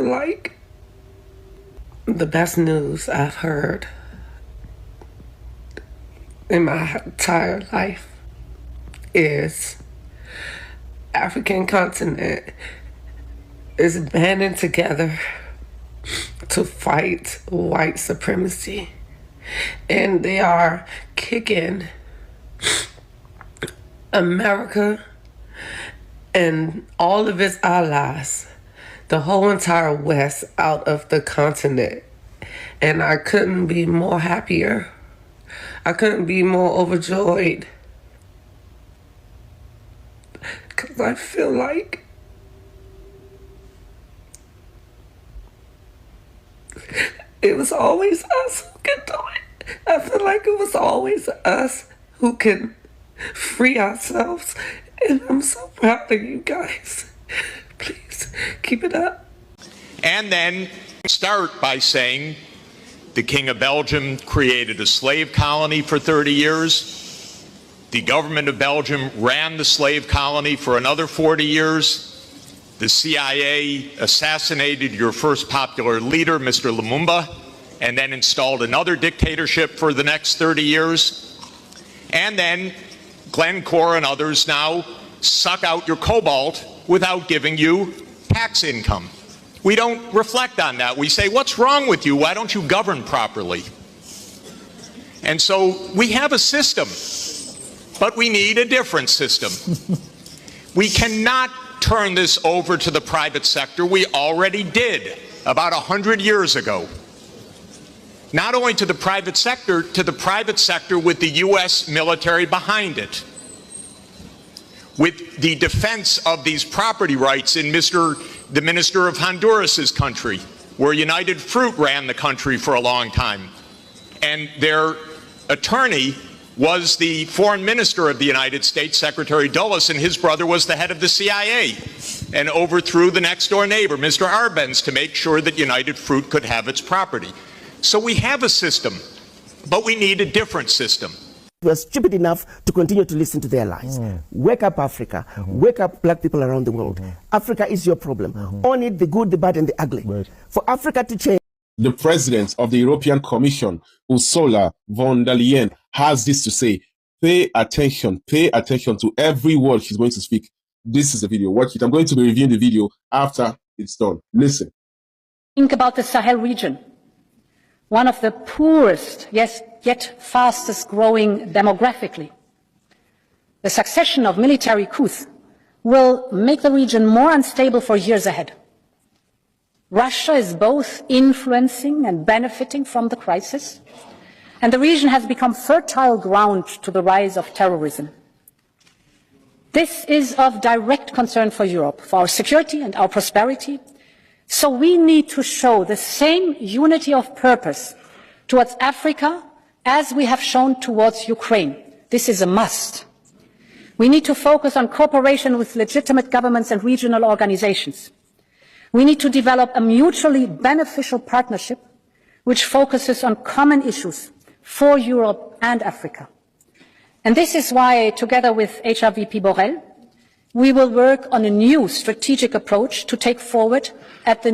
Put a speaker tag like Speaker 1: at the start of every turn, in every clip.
Speaker 1: like the best news I've heard in my entire life is African continent is banding together to fight white supremacy. And they are kicking America and all of its allies, the whole entire West, out of the continent. And I couldn't be more happier. I couldn't be more overjoyed. Because I feel like it was always us who could do it. I feel like it was always us who can free ourselves. And I'm so proud of you guys. Please keep it up.
Speaker 2: And then start by saying the King of Belgium created a slave colony for 30 years. The government of Belgium ran the slave colony for another 40 years. The CIA assassinated your first popular leader, Mr. Lumumba, and then installed another dictatorship for the next 30 years. And then Glencore and others now suck out your cobalt without giving you tax income. We don't reflect on that. We say, what's wrong with you? Why don't you govern properly? And so we have a system, but we need a different system. We cannot turn this over to the private sector. We already did about 100 years ago. Not only to the private sector with the U.S. military behind it, with the defense of these property rights in the Minister of Honduras's country, where United Fruit ran the country for a long time. And their attorney was the foreign minister of the United States, Secretary Dulles, and his brother was the head of the CIA and overthrew the next door neighbor, Mr. Arbenz, to make sure that United Fruit could have its property. So we have a system, but we need a different system.
Speaker 3: We are stupid enough to continue to listen to their lies. Wake up, Africa. Wake up, black people around the world. Africa is your problem. Own it, the good, the bad, and the ugly. For Africa to change.
Speaker 4: The president of the European Commission, Ursula von der Leyen, has this to say. Pay attention to every word she's going to speak. This is the video. Watch it. I'm going to be reviewing the video after it's done. Listen.
Speaker 5: Think about the Sahel region. One of the poorest, yes, yet fastest growing demographically. The succession of military coups will make the region more unstable for years ahead. Russia is both influencing and benefiting from the crisis, and the region has become fertile ground to the rise of terrorism. This is of direct concern for Europe, for our security and our prosperity. So we need to show the same unity of purpose towards Africa as we have shown towards Ukraine. This is a must. We need to focus on cooperation with legitimate governments and regional organizations. We need to develop a mutually beneficial partnership which focuses on common issues for Europe and Africa. And this is why, together with HRVP Borrell, we will work on a new strategic approach to take forward at the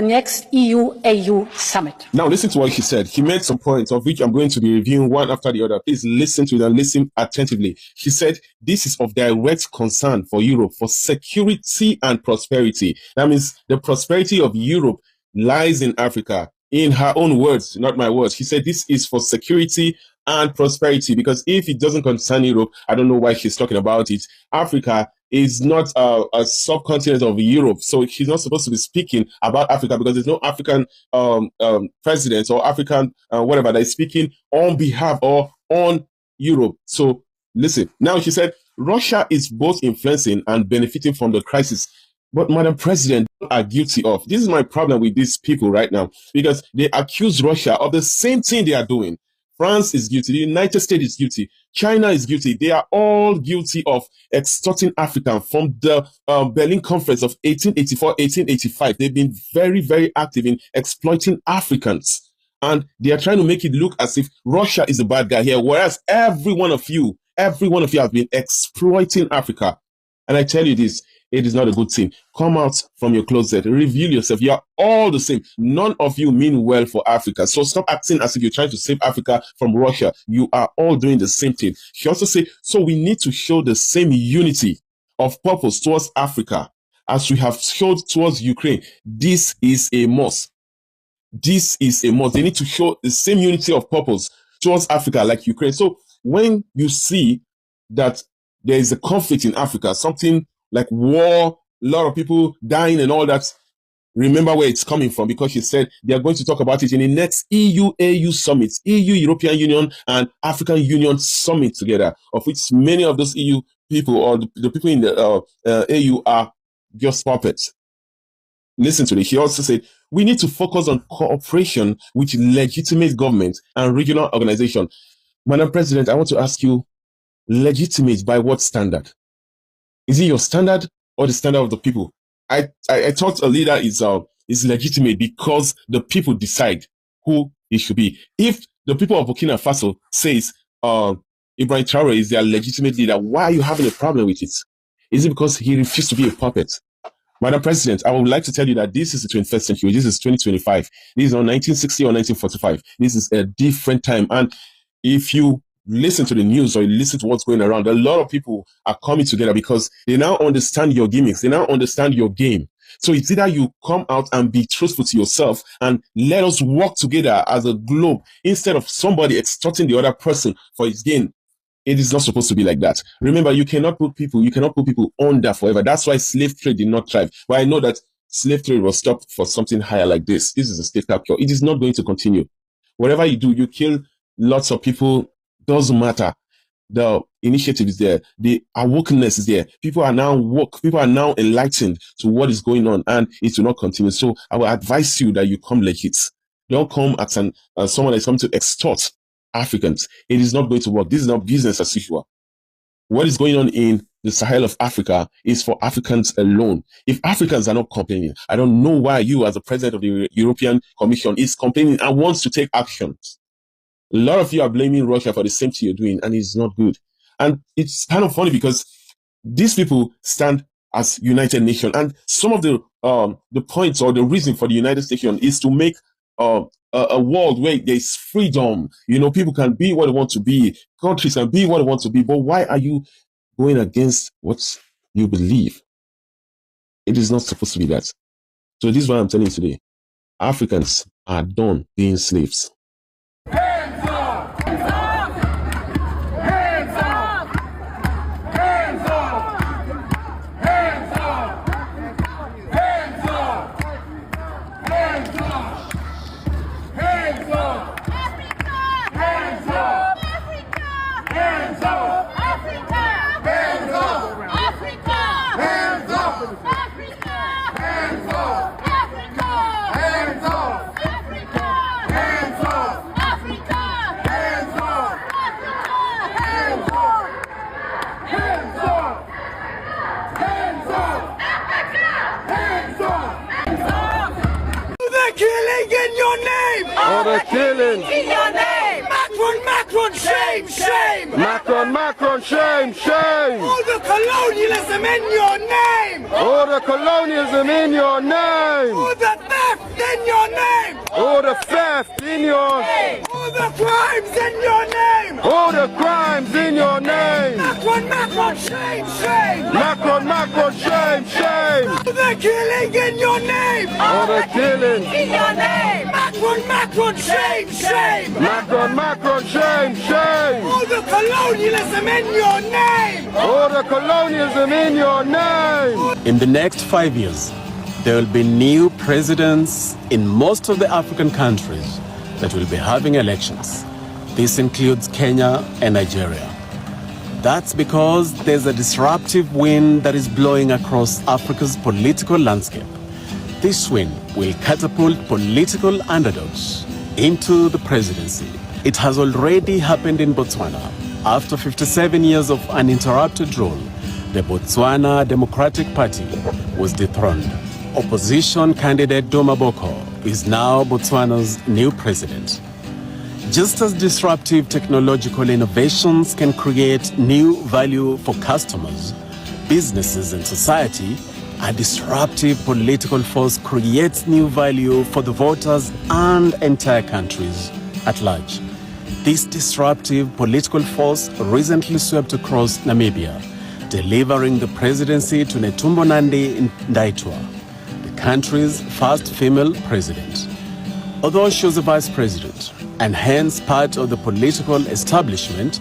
Speaker 5: next EU-AU summit.
Speaker 4: Now listen to what he said. He made some points of which I'm going to be reviewing one after the other. Please listen to it and listen attentively. He said this is of direct concern for Europe, for security and prosperity. That means the prosperity of Europe lies in Africa. In her own words, not my words. He said this is for security and prosperity, because if it doesn't concern Europe, I don't know why she's talking about it. Africa is not a subcontinent of Europe, so she's not supposed to be speaking about Africa, because there's no African president or African whatever that is speaking on behalf or on Europe. So listen, now she said Russia is both influencing and benefiting from the crisis. But Madam President are guilty of. This is my problem with these people right now, because they accuse Russia of the same thing they are doing. France is guilty. The United States is guilty. China is guilty. They are all guilty of extorting Africans from the Berlin Conference of 1884, 1885. They've been very, very active in exploiting Africans. And they are trying to make it look as if Russia is the bad guy here, whereas every one of you have been exploiting Africa. And I tell you this, It is not a good thing. Come out from your closet. Reveal yourself. You are all the same. None of you mean well for Africa. So stop acting as if you're trying to save Africa from Russia. You are all doing the same thing. She also said, so we need to show the same unity of purpose towards Africa as we have showed towards Ukraine. This is a must. This is a must. They need to show the same unity of purpose towards Africa like Ukraine. So when you see that there is a conflict in Africa, something like war, a lot of people dying and all that, remember where it's coming from, because she said they are going to talk about it in the next EU-AU summit, EU, European Union, and African Union summit together, of which many of those EU people or the people in the AU are just puppets. Listen to this. She also said, we need to focus on cooperation with legitimate government and regional organizations. Madam President, I want to ask you, legitimate by what standard? Is it your standard or the standard of the people? I thought a leader is legitimate because the people decide who he should be. If the people of Burkina Faso says Ibrahim Traore is their legitimate leader, why are you having a problem with it? Is it because he refused to be a puppet? Madam President, I would like to tell you that this is the 21st century. This is 2025. This is not 1960 or 1945. This is a different time. And if you listen to the news or you listen to what's going around, a lot of people are coming together because they now understand your gimmicks. They now understand your game. So it's either you come out and be truthful to yourself and let us work together as a globe instead of somebody extorting the other person for his gain. It is not supposed to be like that. Remember, you cannot put people under forever. That's why slave trade did not thrive. But I know that slave trade was stopped for something higher like this. This is a state capture. It is not going to continue. Whatever you do, you kill lots of people. Doesn't matter. The initiative is there. The awakeness is there. People are now woke. People are now enlightened to what is going on, and it will not continue. So I will advise you that you come legit. Don't come as someone that's come to extort Africans. It is not going to work. This is not business as usual. What is going on in the Sahel of Africa is for Africans alone. If Africans are not complaining, I don't know why you, as the president of the European Commission, is complaining and wants to take actions. A lot of you are blaming Russia for the same thing you're doing, and it's not good. And it's kind of funny because these people stand as United Nations, and some of the points or the reason for the United Nations is to make a world where there's freedom. You know, people can be what they want to be, countries can be what they want to be. But why are you going against what you believe? It is not supposed to be that. So this is what I'm telling you today. Africans are done being slaves.
Speaker 6: Hands up! Hands up! Hands up! Hands up! Hands up! Hands up! Hands up! Hands up! Africa! Hands up! Africa! Hands up! Africa! Hands up! Africa! Hands up! Africa! Hands up! Africa! Hands up! Africa! Hands up! Africa! Hands up! Africa! Hands up! Hands up! Hands up! Africa! Hands up! Hands up! The killing in your name!
Speaker 7: Oh, the killing!
Speaker 6: In your name! Macron, shame, shame!
Speaker 7: Macron, shame, shame!
Speaker 6: All the colonialism in your name!
Speaker 7: Oh, the colonialism in your name!
Speaker 6: All the theft in your name!
Speaker 7: Oh, the theft in your name!
Speaker 6: All the crimes in your name!
Speaker 7: Oh, the crimes in your name!
Speaker 6: Macron, shame, shame!
Speaker 7: Macron, shame, shame!
Speaker 6: All the killing in your name!
Speaker 7: Oh, the killing!
Speaker 6: In your name! Macron, shame, shame!
Speaker 7: Macron, shame, shame!
Speaker 6: All the colonialism in your name!
Speaker 7: Oh, the colonialism in your name!
Speaker 8: In the next 5 years, there will be new presidents in most of the African countries that will be having elections. This includes Kenya and Nigeria. That's because there's a disruptive wind that is blowing across Africa's political landscape. This wind will catapult political underdogs into the presidency. It has already happened in Botswana. After 57 years of uninterrupted rule, the Botswana Democratic Party was dethroned. Opposition candidate Doma Boko is now Botswana's new president. Just as disruptive technological innovations can create new value for customers, businesses and society, a disruptive political force creates new value for the voters and entire countries at large. This disruptive political force recently swept across Namibia, delivering the presidency to Netumbo Nandi-Ndaitwah, the country's first female president. Although she was a vice president and hence part of the political establishment,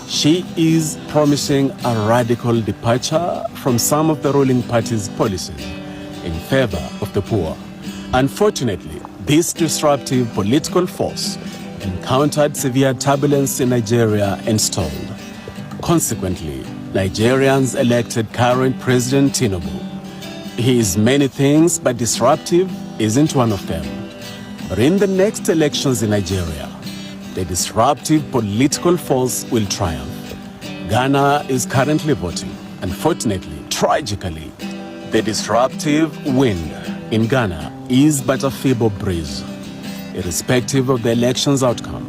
Speaker 8: she is promising a radical departure from some of the ruling party's policies in favor of the poor. Unfortunately, this disruptive political force encountered severe turbulence in Nigeria and stalled. Consequently, Nigerians elected current President Tinubu. He is many things, but disruptive isn't one of them. But in the next elections in Nigeria, the disruptive political force will triumph. Ghana is currently voting. Unfortunately, tragically, the disruptive wind in Ghana is but a feeble breeze. Irrespective of the election's outcome,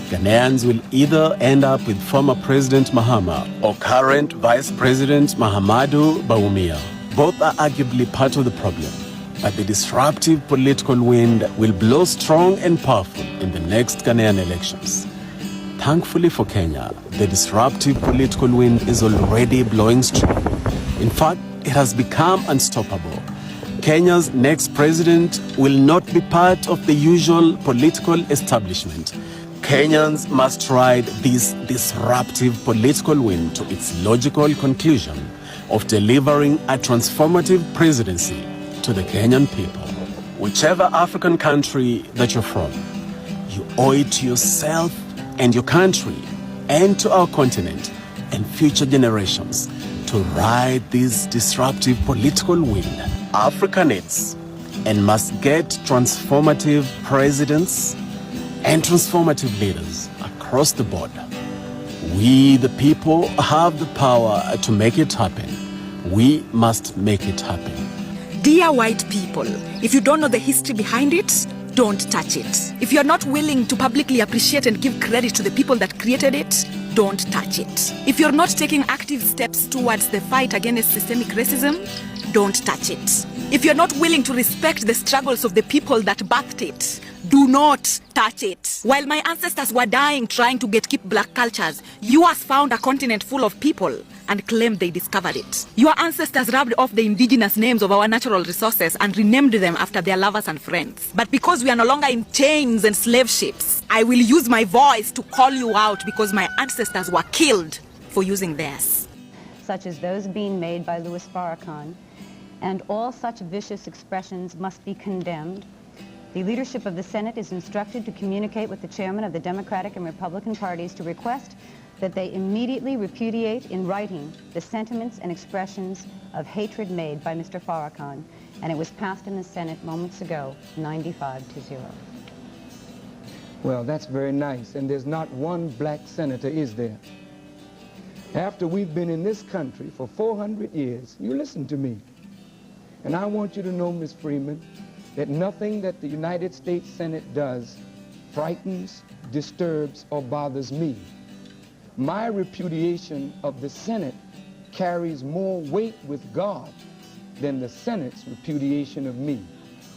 Speaker 8: Ghanaians will either end up with former President Mahama or current Vice President Mahamudu Bawumia. Both are arguably part of the problem, but the disruptive political wind will blow strong and powerful in the next Ghanaian elections. Thankfully for Kenya, the disruptive political wind is already blowing strong. In fact, it has become unstoppable. Kenya's next president will not be part of the usual political establishment. Kenyans must ride this disruptive political wind to its logical conclusion of delivering a transformative presidency to the Kenyan people. Whichever African country that you're from, you owe it to yourself and your country and to our continent and future generations to ride this disruptive political wind. Africa needs and must get transformative presidents and transformative leaders across the board. We, the people, have the power to make it happen. We must make it happen.
Speaker 9: Dear white people, if you don't know the history behind it, don't touch it. If you're not willing to publicly appreciate and give credit to the people that created it, don't touch it. If you're not taking active steps towards the fight against systemic racism, don't touch it. If you're not willing to respect the struggles of the people that birthed it, do not touch it. While my ancestors were dying trying to gatekeep black cultures, you has found a continent full of people and claimed they discovered it. Your ancestors rubbed off the indigenous names of our natural resources and renamed them after their lovers and friends. But because we are no longer in chains and slave ships, I will use my voice to call you out because my ancestors were killed for using theirs.
Speaker 10: Such as those being made by Louis Farrakhan, and all such vicious expressions must be condemned. The leadership of the Senate is instructed to communicate with the chairman of the Democratic and Republican parties to request that they immediately repudiate in writing the sentiments and expressions of hatred made by Mr. Farrakhan, and it was passed in the Senate moments ago, 95-0.
Speaker 11: Well, that's very nice, and there's not one black senator, is there? After we've been in this country for 400 years, you listen to me, and I want you to know, Ms. Freeman, that nothing that the United States Senate does frightens, disturbs, or bothers me. My repudiation of the Senate carries more weight with God than the Senate's repudiation of me.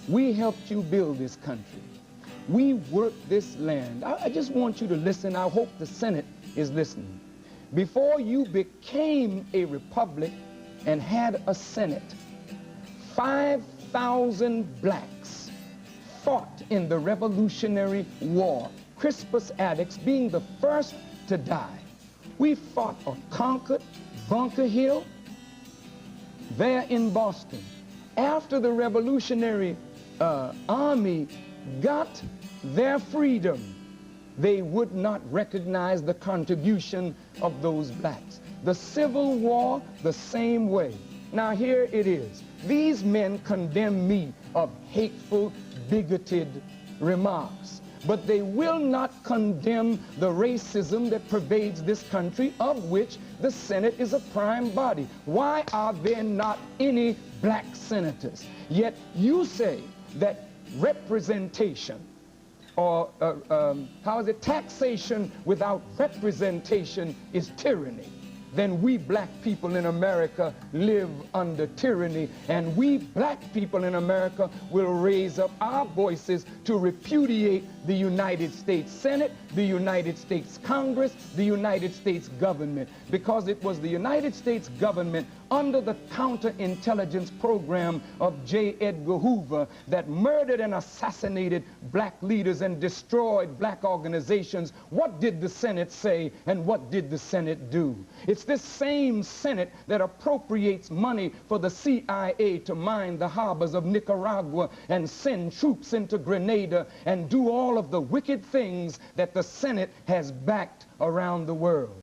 Speaker 11: We helped you build this country. We worked this land. I just want you to listen. I hope the Senate is listening. Before you became a republic and had a Senate, 5,000 blacks fought in the Revolutionary War, Crispus Attucks being the first to die. We fought on Concord, Bunker Hill, there in Boston. After the Revolutionary Army got their freedom, they would not recognize the contribution of those blacks. The Civil War, the same way. Now here it is. These men condemn me of hateful, bigoted remarks, but they will not condemn the racism that pervades this country, of which the Senate is a prime body. Why are there not any black senators? Yet you say that representation, or taxation without representation is tyranny. then we black people in America live under tyranny, and we black people in America will raise up our voices to repudiate the United States Senate, the United States Congress, the United States government, because it was the United States government under the counterintelligence program of J. Edgar Hoover that murdered and assassinated black leaders and destroyed black organizations. What did the Senate say, and what did the Senate do? It's this same Senate that appropriates money for the CIA to mine the harbors of Nicaragua and send troops into Grenada and do all of the wicked things that the Senate has backed around the world.